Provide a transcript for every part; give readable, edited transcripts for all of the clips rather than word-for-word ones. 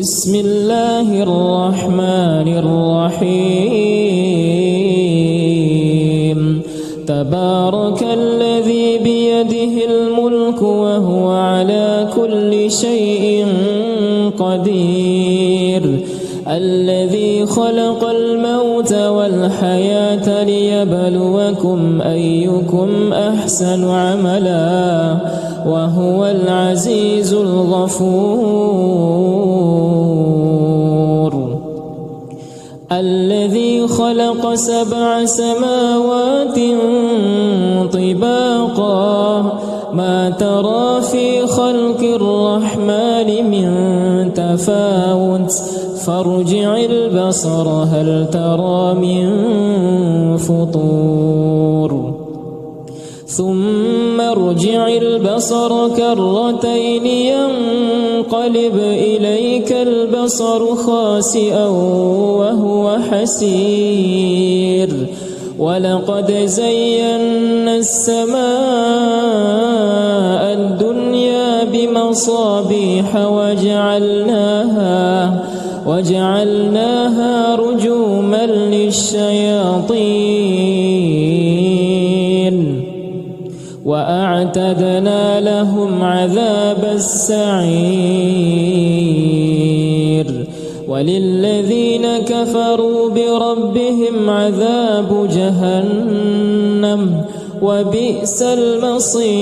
بسم الله الرحمن الرحيم تبارك الذي بيده الملك وهو على كل شيء قدير الذي خلق الموت والحياة ليبلوكم أيكم أحسن عملا وهو العزيز الغفور الذي خلق 7 سماوات طباقا ما ترى في خلق الرحمن من تفاوت فارجع البصر هل ترى من فطور ثم ارجع البصر كرتين ينقلب إليك البصر خاسئا وهو حسير ولقد زينا السماء الدنيا بمصابيح وجعلناها رجوما للشياطين وأعتدنا لهم عذاب السعير وللذين كفروا بربهم عذاب جهنم وبئس المصير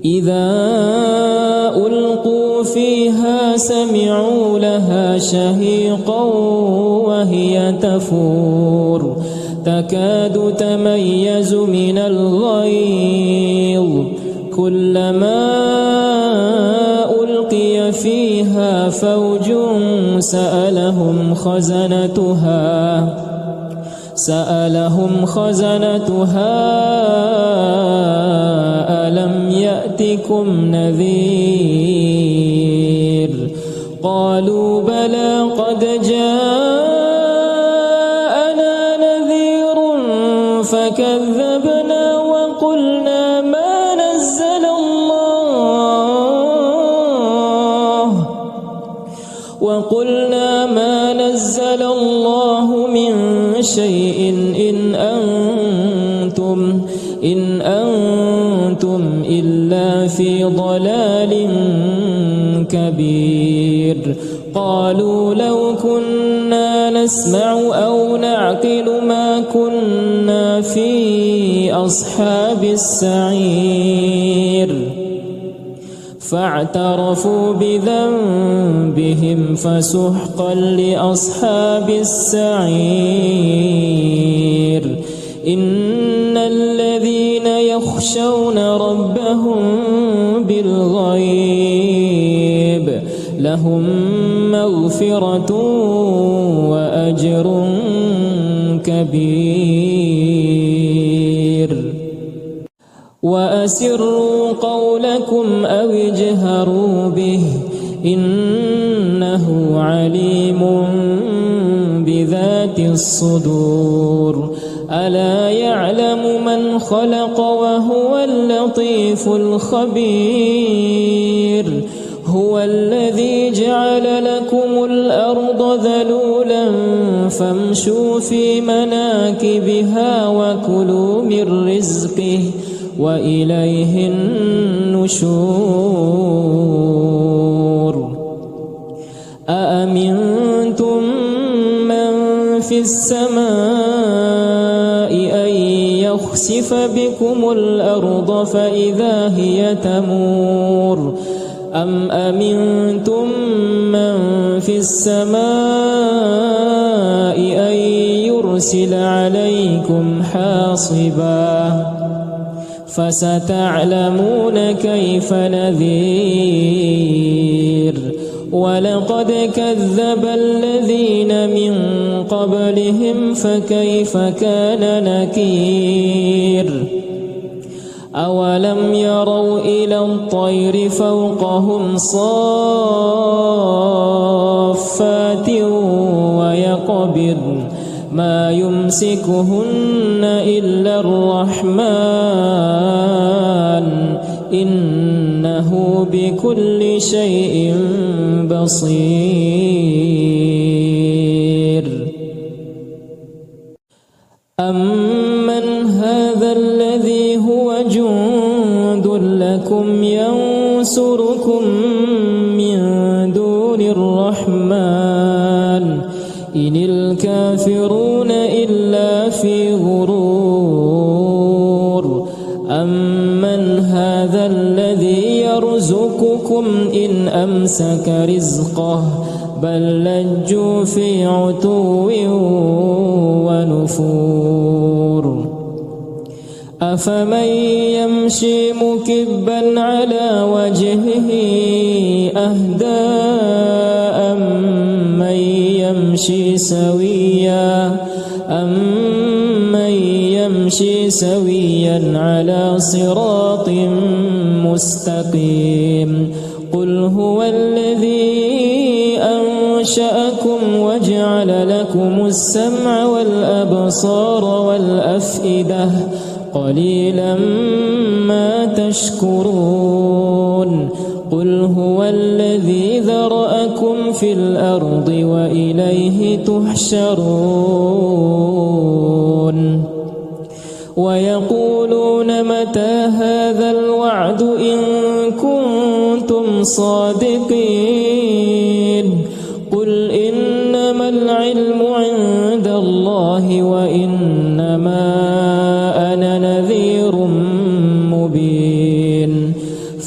إذا ألقوا فيها سمعوا لها شهيقا وهي تفور تكاد تميز من الغيظ كلما ألقي فيها فوج سألهم خزنتها ألم يأتكم نذير قالوا بلى قد جاءنا نذير فكذبنا وقلنا ما نزل الله من شيء إن أنتم إلا في ضلال كبير قالوا لو كنا نسمع أو نعقل ما كنا في أصحاب السعير فاعترفوا بذنبهم فسحقا لأصحاب السعير إن الذين يخشون ربهم بالغيب لهم مغفرة وأجر كبير وأسروا قولكم أو اجهروا به إنه عليم بذات الصدور ألا يعلم من خلق وهو اللطيف الخبير هو الذي جعل لكم الأرض ذلولا فامشوا في مناكبها وكلوا من رزقه وإليه النشور أأمنتم من في السماء أن يخسف بكم الأرض فإذا هي تمور أم أمنتم من في السماء أن يرسل عليكم حاصبا فستعلمون كيف نذير ولقد كذب الذين من قبلهم فكيف كان نكير أولم يروا إلى الطير فوقهم صافات ويقبضن ما يمسكهن إلا الرحمن إنه إنه بكل شيء بصير. أمن هذا الذي هو جند لكم ينصركم من دون الرحمن إن الكافرون إلا في غرور. أمن هذا الذي يرزقكم إن أمسك رزقه بل لجوا في عتو ونفور. أفمن يمشي مكبا على وجهه أهدى أمن يمشي سويا على صراط مستقيم. قل هو الذي أنشأكم وجعل لكم السمع والأبصار والأفئدة قليلا ما تشكرون. قل هو الذي ذرأكم في الأرض وإليه تحشرون. ويقولون متى هذا الوعد إن كنتم صادقين. قل إنما العلم عند الله وإنما أنا نذير مبين.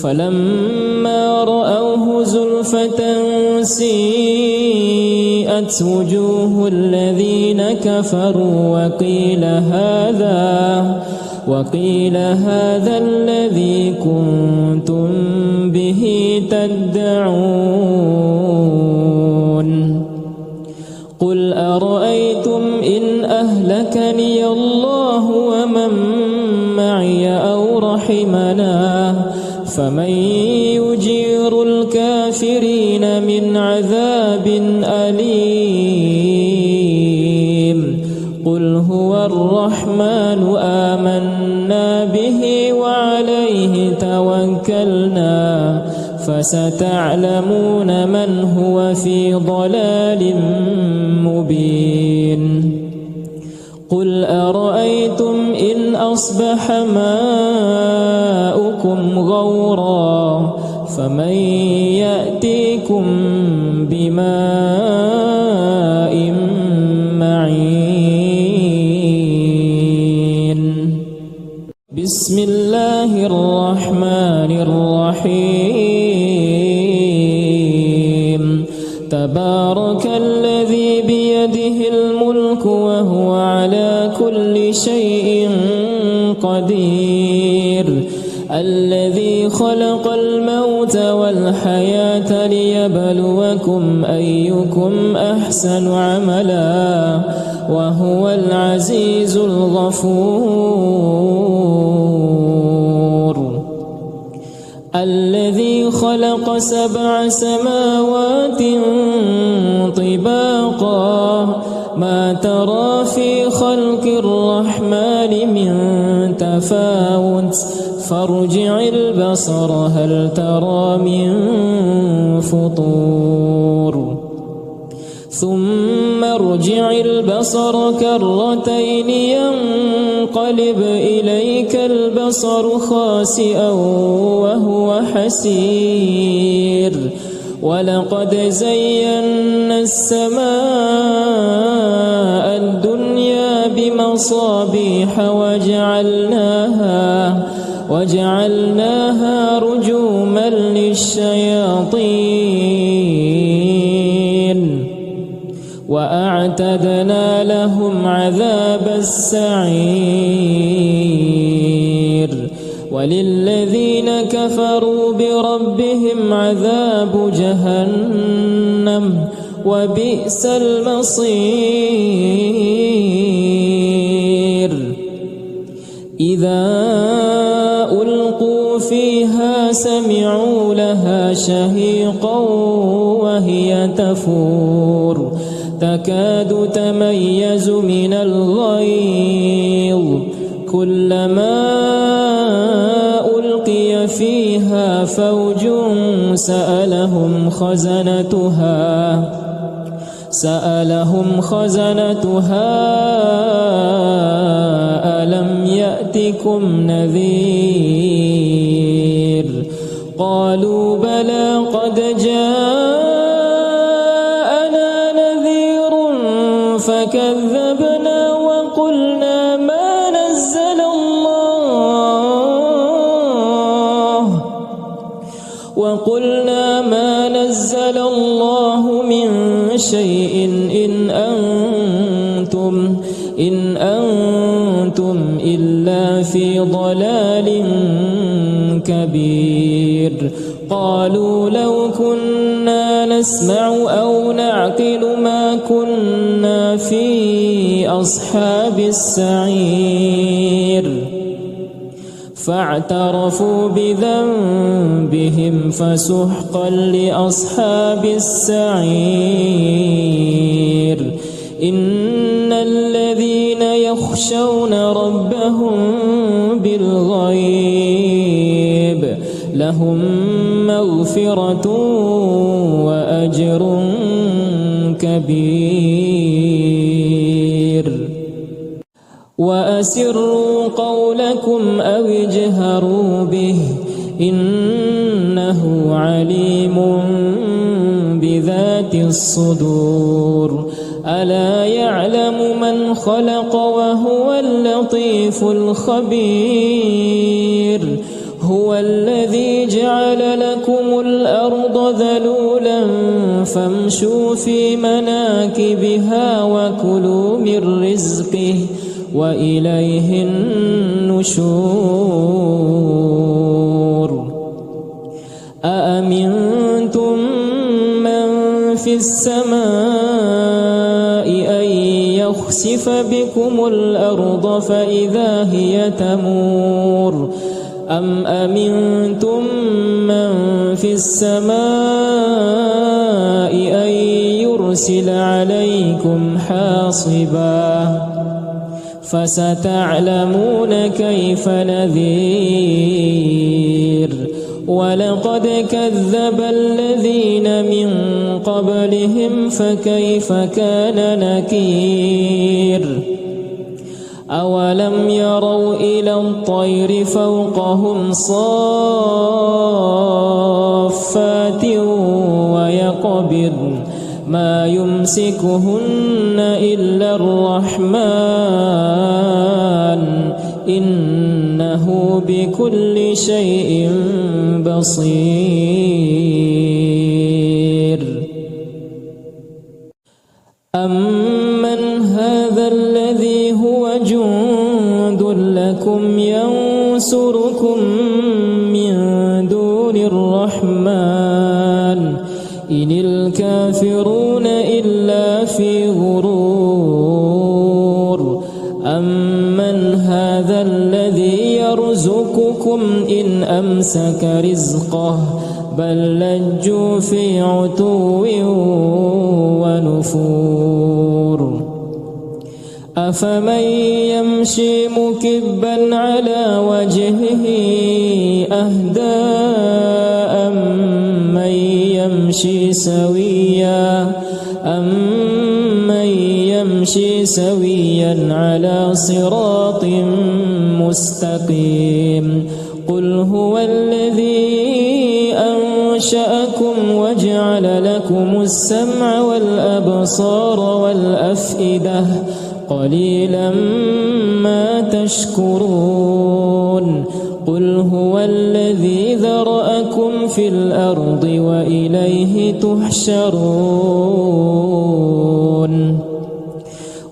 فلما رأوه زلفة سيئت وجوه الذين كفروا وقيل هذا الذي كنتم به تدعون. قل أرأيتم إن أهلكني الله ومن معي أو رحمنا فمن يجير الكافرين من عذاب أليم. قل هو الرحمن آمنا به وعليه توكلنا فستعلمون من هو في ضلال مبين. قل أرأيتم إن أصبح ماؤكم غورا فمن يأتيكم بماء معين. بسم الله الرحمن الرحيم. تبارك الذي بيده الملك وهو على كل شيء قدير. الذي خلق الموت والحياة ليبلوكم أيكم أحسن عملا وهو العزيز الغفور. الذي خلق 7 سماوات طباقا ما ترى في خلق الرحمن من تفاوت فارجع البصر هل ترى من فطور. ثم ارجع البصر كرتين ينقلب إليك البصر خاسئا وهو حسير. ولقد زينا السماء الدنيا بمصابيح وجعلناها رجوما للشياطين وأعتدنا لهم عذاب السعير. وللذين كفروا بربهم عذاب جهنم وبئس المصير. إذا ألقوا فيها سمعوا لها شهيقا وهي تفور تكاد تميز من الغيظ كلما ألقي فيها فوج سألهم خزنتها ألم يأتكم نذير قالوا بلى قد جاءنا نذير فكذبنا وقلنا ما نزل الله من شيء إن أنتم إلا في ضلال كبير قالوا لو كنا نسمع أو نعقل ما كنا في أصحاب السعير فاعترفوا بذنبهم فسحقا لأصحاب السعير إن الذين يخشون ربهم بالغيب لهم مغفرة وأجر كبير وأسروا قولكم أو اجهروا به إنه عليم بذات الصدور ألا يعلم من خلق وهو اللطيف الخبير هو الذي جعل لكم الأرض ذلولا فامشوا في مناكبها وكلوا من رزقه وإليه النشور أأمنتم من في السماء أن يخسف بكم الأرض فإذا هي تمور أم أمنتم من في السماء أن يرسل عليكم حاصبا فستعلمون كيف نذير ولقد كذب الذين من قبلهم فكيف كان نكير أولم يروا إلى الطير فوقهم صافات ويقبضن ما يمسكهن إلا الرحمن إنه بكل شيء بصير أمن هذا الذي هو جند لكم ينصركم من دون الرحمن إن الكافرون إلا في غرور أمن هذا الذي يرزقكم إن أمسك رزقه بل لجوا في عتو ونفور أفمن يمشي مكبا على وجهه أهدى أمن يمشي سويا على صراط مستقيم قل هو الذي أنشأكم وجعل لكم السمع والأبصار والأفئدة قليلا ما تشكرون قل هو الذي ذرأكم في الأرض وإليه تحشرون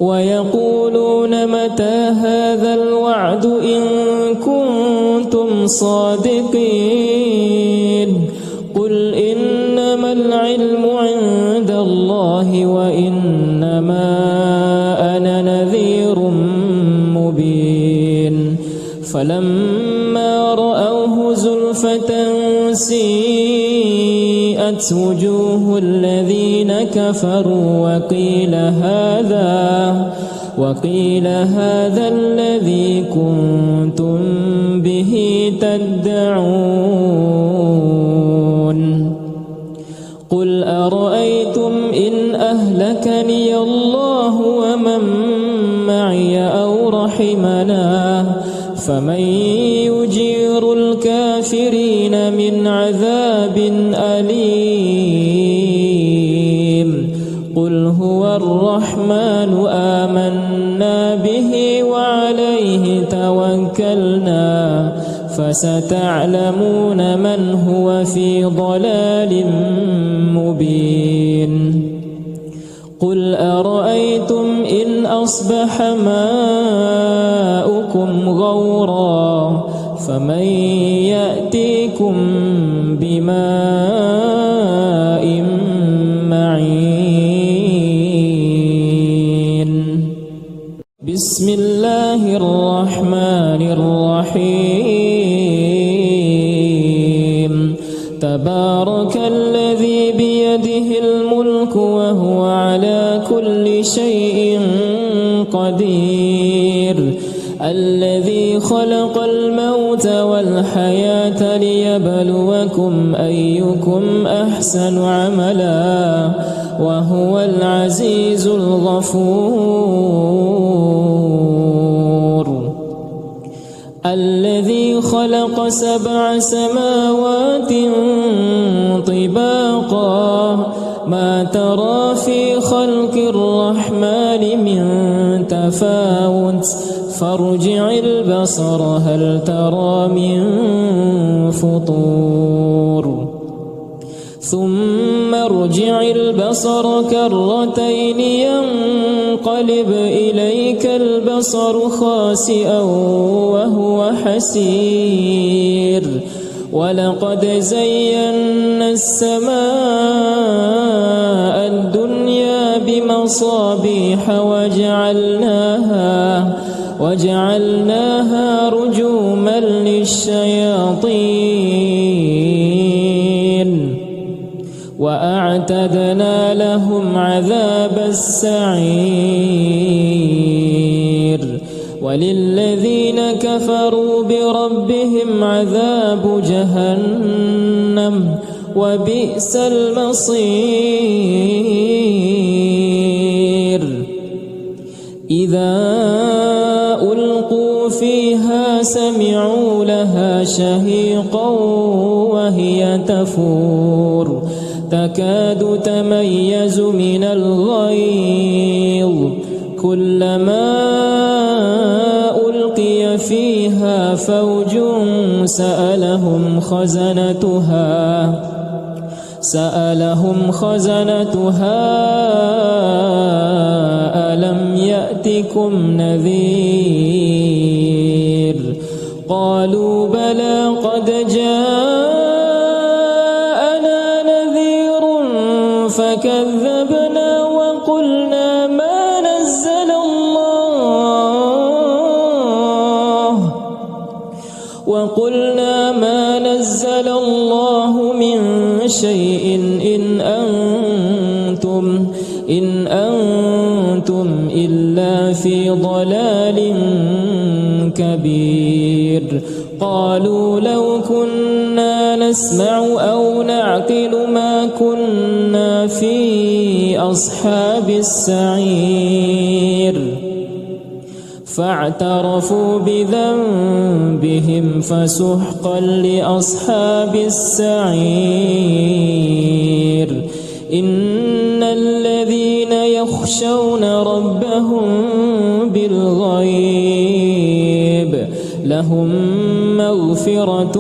ويقولون متى هذا الوعد إن كنتم صادقين قل إنما العلم عند الله وإنما أنا نذير مبين فلما رأوه زلفة سيئت وجوه الذين كفروا وقيل هذا الذي كنتم به تدعون رحمنا فمن يجير الكافرين من عذاب أليم قل هو الرحمن آمنا به وعليه توكلنا فستعلمون من هو في ضلال مبين قل أرأيتم إن أصبح ماؤكم غورا فمن يأتيكم بماء معين بسم الله الرحمن الرحيم تبارك الذي بيده الملك وهو على كل شيء قدير الذي خلق الموت والحياة ليبلوكم أيكم أحسن عملا وهو العزيز الغفور الذي خلق 7 سماوات طباقا ما ترى في خلق الرحمن من تفاوت فارجع البصر هل ترى من فطور ثم ارجع البصر كرتين ينقلب إليك البصر خاسئا وهو حسير ولقد زينا السماء الدنيا بمصابيح وجعلناها رجوما للشياطين وأعتدنا لهم عذاب السعير وللذين كفروا بربهم عذاب جهنم وبئس المصير إذا ألقوا فيها سمعوا لها شهيقا وهي تفور تكاد تميز من الغيظ كلما ألقي فيها فوج سألهم خزنتها ألم يأتكم نذير قالوا بلى قد جاءنا نذير فكذبنا وقلنا ما نزل الله من شيء إن أنتم إلا في ضلال كبير قالوا لو كنا نسمع أو نعقل ما كنا في أصحاب السعير فاعترفوا بذنبهم فسحقا لأصحاب السعير إن الذين يخشون ربهم بالغيب لهم مغفرة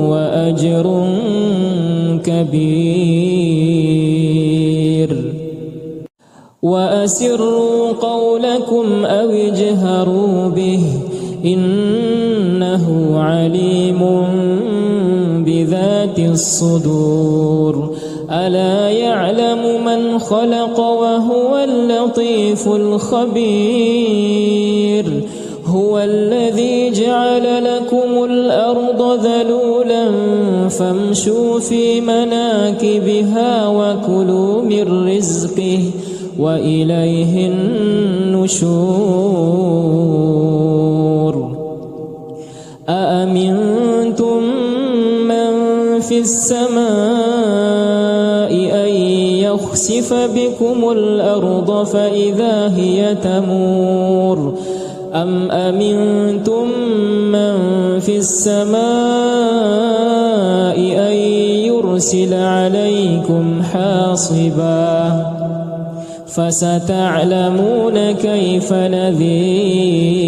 وأجر كبير وأسروا قولكم أو اجهروا به إنه عليم بذات الصدور ألا يعلم من خلق وهو اللطيف الخبير هو الذي جعل لكم الأرض ذلولا فامشوا في مناكبها وكلوا من رزقه وإليه النشور أأمنتم من في السماء أن يخسف بكم الأرض فإذا هي تمور أم أمنتم من في السماء أن يرسل عليكم حاصبا فستعلمون كيف نذير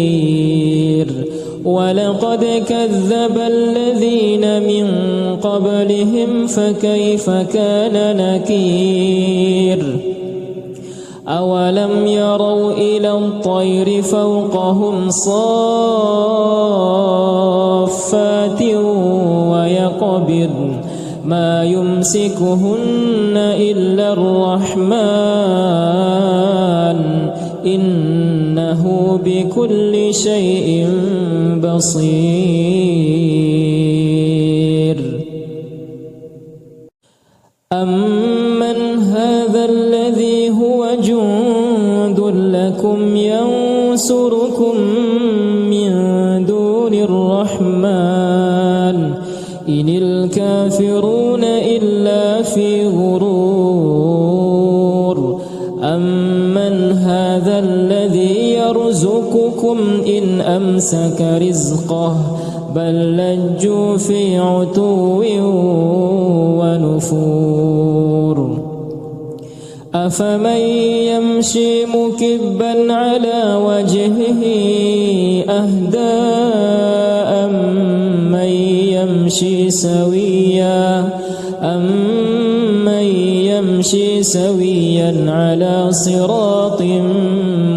ولقد كذب الذين من قبلهم فكيف كان نكير أولم يروا إلى الطير فوقهم صافات ويقبض ما يمسكهن إلا الرحمن إنه بكل شيء بصير أمن هذا الذي هو جند لكم ينصركم من دون الرحمن إن الكافرون إلا في غرور أمن هذا الذي يرزقكم إن أمسك رزقه بل لجوا في عتو ونفور أفمن يمشي مكبا على وجهه أهدى أمن يمشي سويا على صراط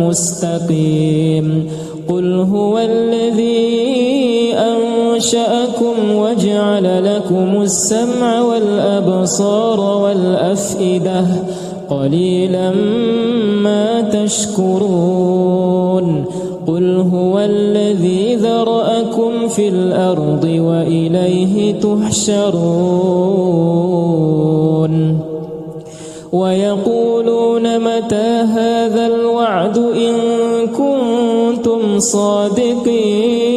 مستقيم قل هو الذي أنشأكم وجعل لكم السمع والأبصار والأفئدة قليلا ما تشكرون قل هو الذي ذرأكم في الأرض وإليه تحشرون ويقولون متى هذا الوعد إن كنتم صادقين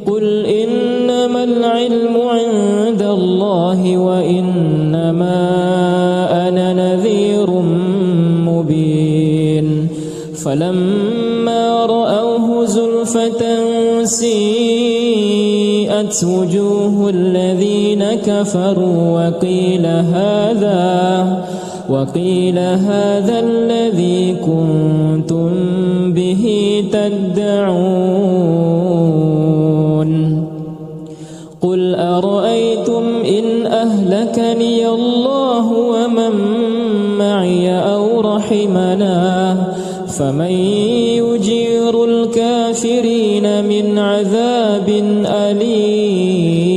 قل إنما العلم عند الله وإنما أنا نذير مبين فلما رأوه زلفة سيئت وجوه الذين كفروا وقيل هذا الذي كنتم به تدعون قل أرأيتم إن أهلكني الله ومن معي أو رحمنا فمن يجير الكافرين من عذاب أليم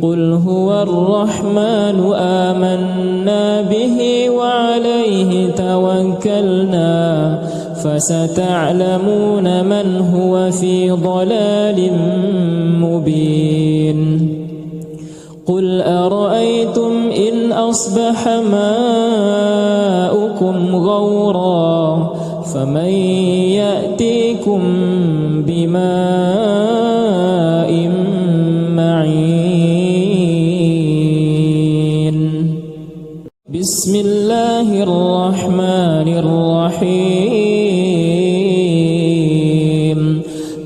قل هو الرحمن آمنا به وعليه توكلنا فستعلمون من هو في ضلال مبين قل أرأيتم إن أصبح ماؤكم غورا فمن يأتيكم بماء معين بسم الله الرحمن الرحيم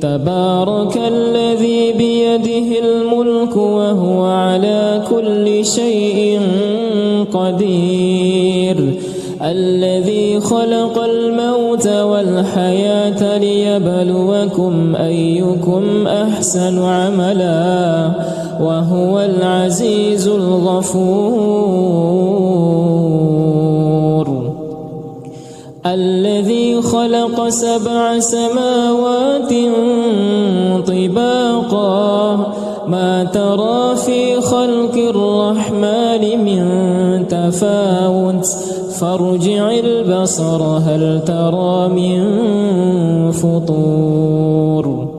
تبارك الذي بيده الملك وهو على كل شيء قدير الذي خلق الموت والحياة ليبلوكم أيكم أحسن عملا وهو العزيز الغفور الذي خلق 7 سماوات طباقا ما ترى في خلق الرحمن من تفاوت فارجع البصر هل ترى من فطور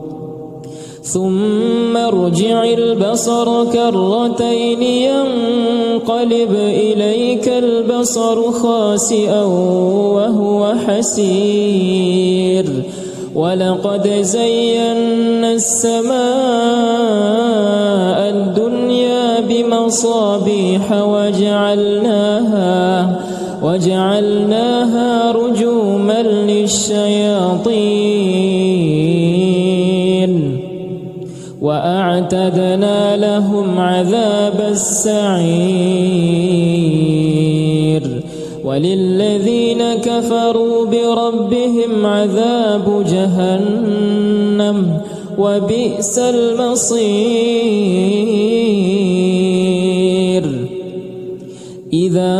ثم ارجع البصر كرتين ينقلب إليك البصر خاسئا وهو حسير ولقد زينا السماء الدنيا بمصابيح وجعلناها رجوما للشياطين وأعتدنا لهم عذاب السعير وللذين كفروا بربهم عذاب جهنم وبئس المصير إذا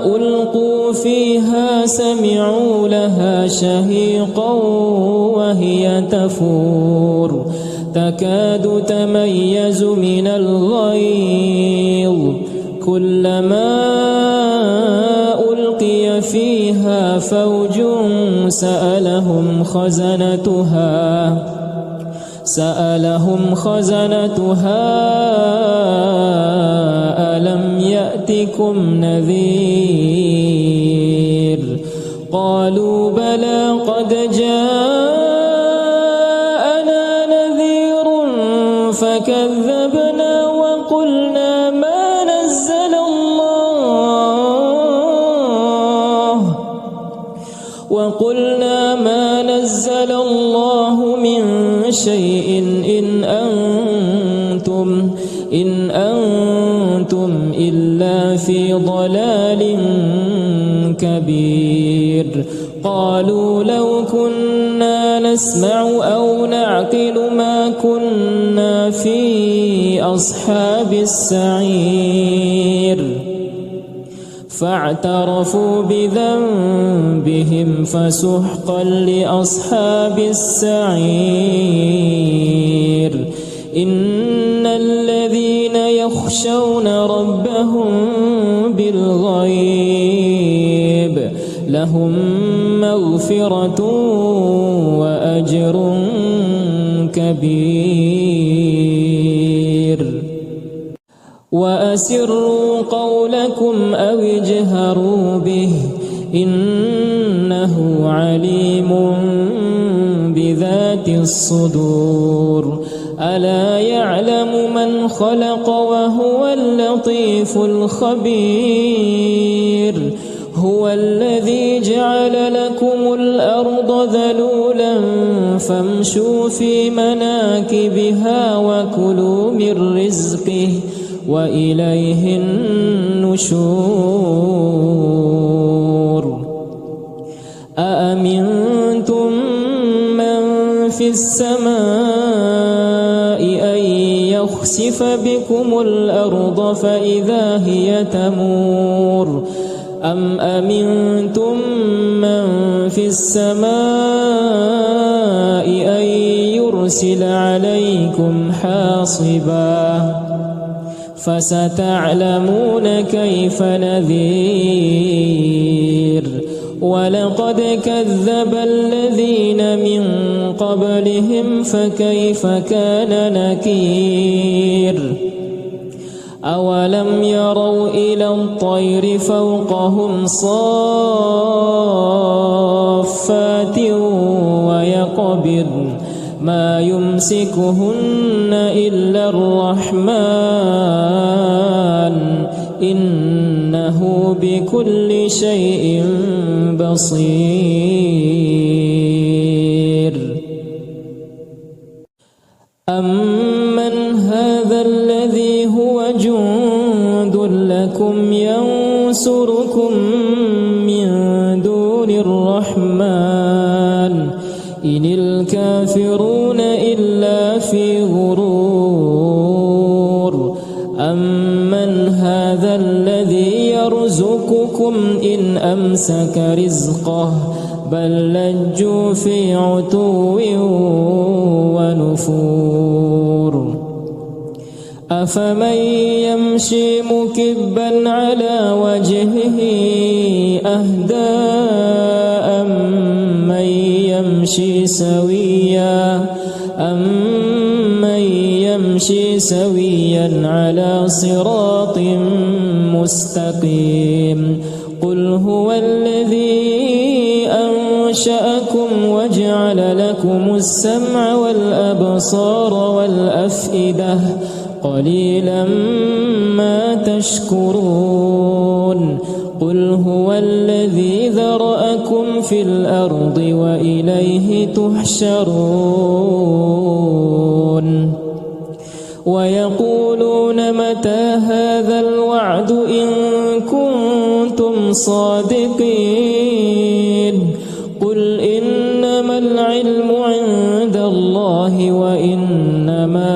ألقوا فيها سمعوا لها شهيقا وهي تفور تكاد تميز من الغيظ كلما ألقي فيها فوج سألهم خزنتها ألم يأتكم نذير قالوا بلى قد جاءنا نذير فكذبنا وقلنا ما نزل الله من شيء إن أنتم إلا في ضلال كبير قالوا لو كنا نسمع أو نعقل ما كنا في أصحاب السعير فاعترفوا بذنبهم فسحقا لأصحاب السعير إن الذين يخشون ربهم بالغيب لهم مغفرة وأجر كبير وأسروا قولكم أو اجهروا به إنه عليم بذات الصدور ألا يعلم من خلق وهو اللطيف الخبير هو الذي جعل لكم الأرض ذلولا فامشوا في مناكبها وكلوا من رزقه وإليه النشور أأمنتم من في السماء أن يخسف بكم الأرض فإذا هي تمور أم أمنتم من في السماء أن يرسل عليكم حاصبا فستعلمون كيف نذير ولقد كذب الذين من قبلهم فكيف كان نكير أولم يروا إلى الطير فوقهم صافات ويقبضن ما يمسكهن إلا الرحمن إنه بكل شيء بصير أمن هذا الذي هو جند لكم ينصركم من دون الرحمن إن الكافرون إلا في غرور أمن هذا الذي يرزقكم إن أمسك رزقه بل لجوا في عتو ونفور أفمن يمشي مكبا على وجهه أهدى أمن يمشي سويا على صراط مستقيم قل هو الذي أنشأكم وجعل لكم السمع والأبصار والأفئدة قليلا ما تشكرون قل هو الذي ذرأكم في الأرض وإليه تحشرون ويقولون متى هذا الوعد إن كنتم صادقين قل إنما العلم عند الله وإنما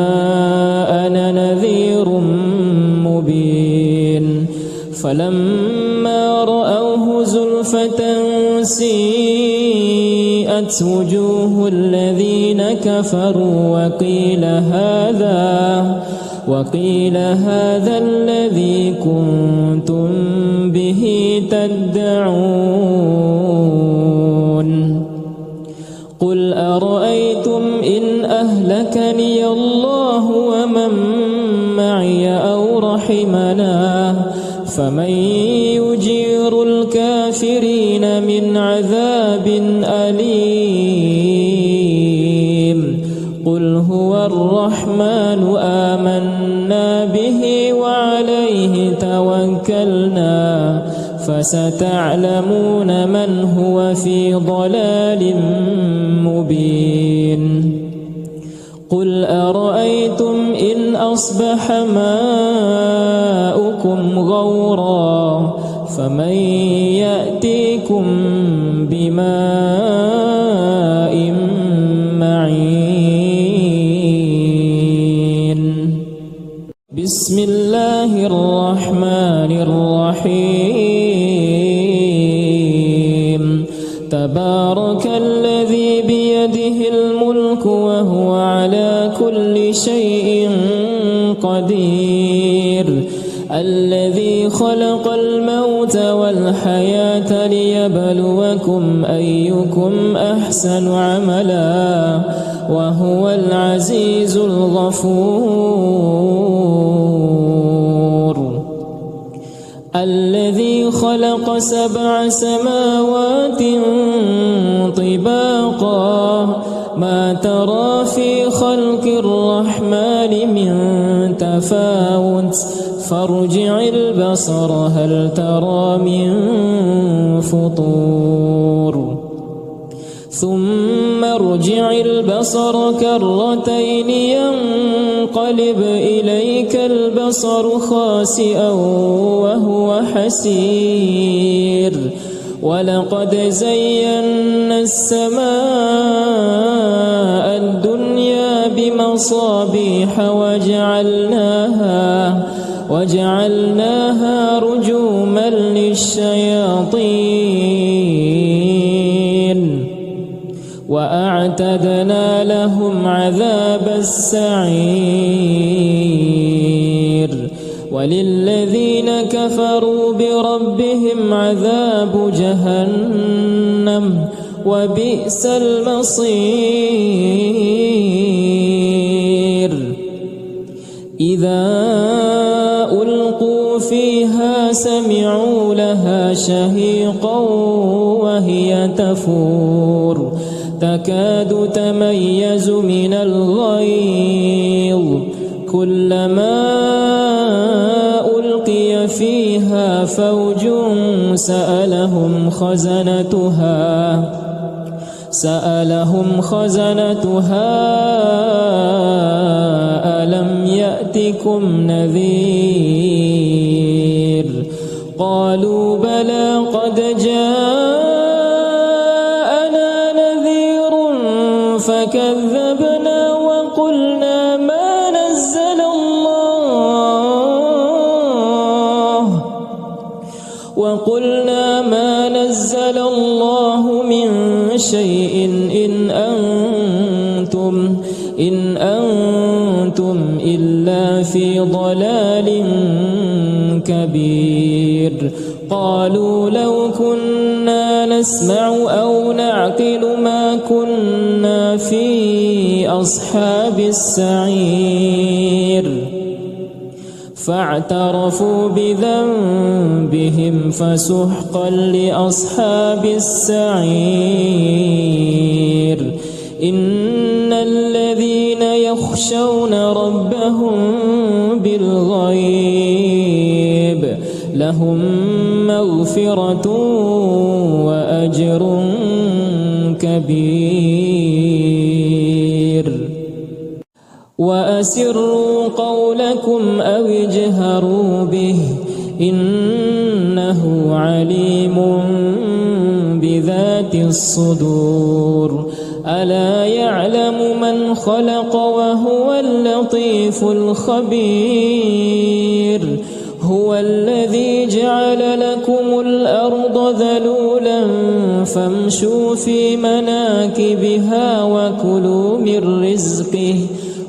أنا نذير مبين فلما رأوه زلفة سيئت وجوه الذين كفروا وقيل هذا الذي كنتم به تدعون قل أرأيتم إن أهلكني الله ومن معي أو رحمنا فمن يجير الكافرين من عذاب أليم قل هو الرحمن آمنا به وعليه توكلنا فستعلمون من هو في ضلال مبين قل أرأيتم إن أصبح ماؤكم غورا فمن يأتيكم بماء معين بسم الله الرحمن الرحيم تبارك الذي بيده الملك وهو على كل شيء قدير الذي خلق الموت والحياة ليبلوكم أيكم أحسن عملا وهو العزيز الغفور الذي خلق 7 سماوات طباقا ما ترى في خلق الرحمن من تفاوت فارجع البصر هل ترى من فطور ثم ارجع البصر كرتين ينقلب إليك البصر خاسئا وهو حسير ولقد زينا السماء الدنيا بمصابيح وجعلناها رجوما للشياطين وأعتدنا لهم عذاب السعير وللذين كفروا بربهم عذاب جهنم وبئس المصير إذا ألقوا فيها سمعوا لها شهيقا وهي تفور تكاد تميز من الغيظ كلما ألقي فيها فوج سألهم خزنتها ألم يأتكم نذير قالوا بلى قد جاءنا نذير فكذبنا وقلنا ما نزل الله من شيء إن أنتم إلا في ضلال كبير قالوا لو كنا نسمع أو نعقل ما كنا في أصحاب السعير فاعترفوا بذنبهم فسحقا لأصحاب السعير إن الذين يخشون ربهم بالغيب لهم مغفرة مغفرة وأجر كبير. وأسروا قولكم أو اجهروا به إنه عليم بذات الصدور. ألا يعلم من خلق وهو اللطيف الخبير. هو الذي جعل لكم الأرض ذلولا فامشوا في مناكبها وكلوا من رزقه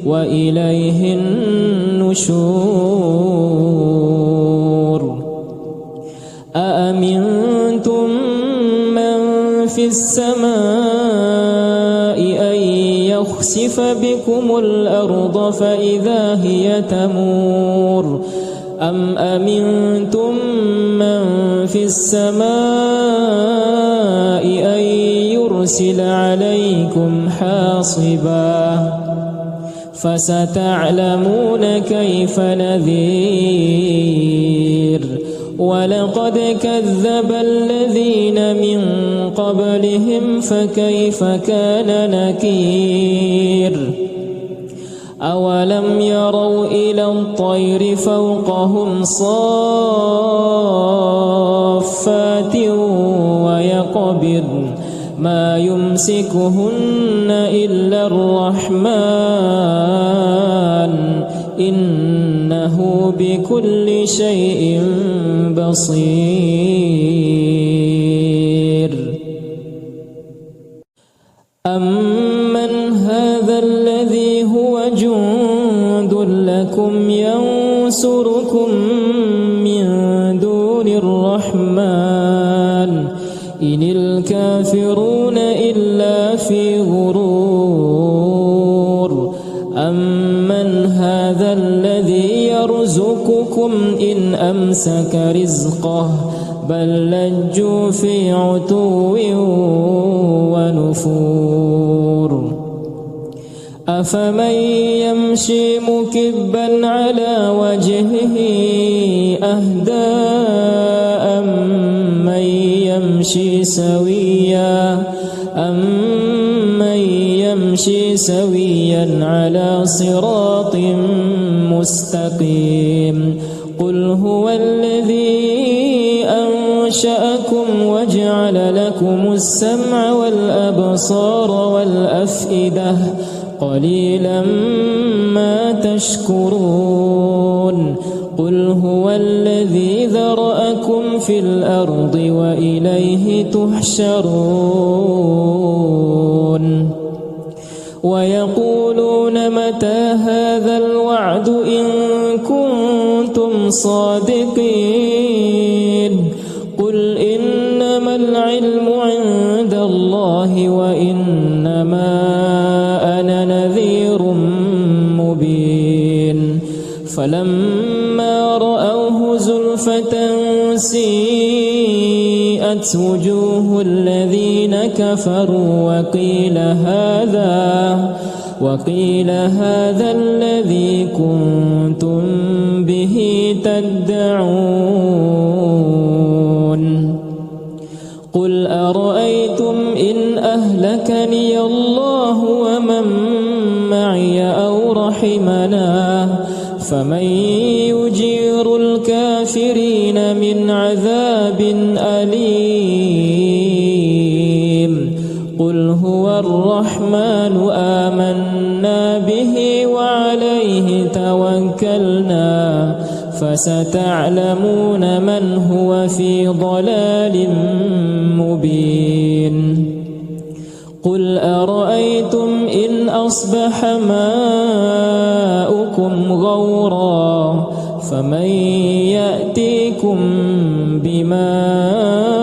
وإليه النشور. أأمنتم من في السماء أن يخسف بكم الأرض فإذا هي تمور أم أمنتم من في السماء أن يرسل عليكم حاصبا فستعلمون كيف نذير. ولقد كذب الذين من قبلهم فكيف كان نكير. أولم يروا إلى الطير فوقهم صافات ويقبضن ما يمسكهن إلا الرحمن إنه بكل شيء بصير. أمن هذا الذي هو جند لكم ينصركم من دون الرحمن إن الكافرون إلا في غرور. أمن هذا الذي يرزقكم إن أمسك رزقه بل لجوا في عتو ونفور. أفمن يمشي مكبا على وجهه أهدى أمن يمشي سويا على صراط مستقيم. قل هو الذي أنشأكم وجعل لكم السمع والأبصار والأفئدة قليلا ما تشكرون. قل هو الذي ذرأكم في الأرض وإليه تحشرون. ويقولون متى هذا الوعد إن كنتم صادقين. قل إنما العلم عند الله وإنما أنا نذير مبين. فلما رأوه زلفة سيئت وجوه الذين كفروا وقيل هذا الذي كنتم به تدعون. قل أرأيتم إن أهلكني الله ومن معي أو رحمنا فمن يجير الكافرين من عذاب أليم. قل هو الرحمن آمنا به وعليه توكلنا فستعلمون من هو في ضلال مبين. قل أرأيتم إن أصبح ماؤكم غورا فمن يأتيكم بماء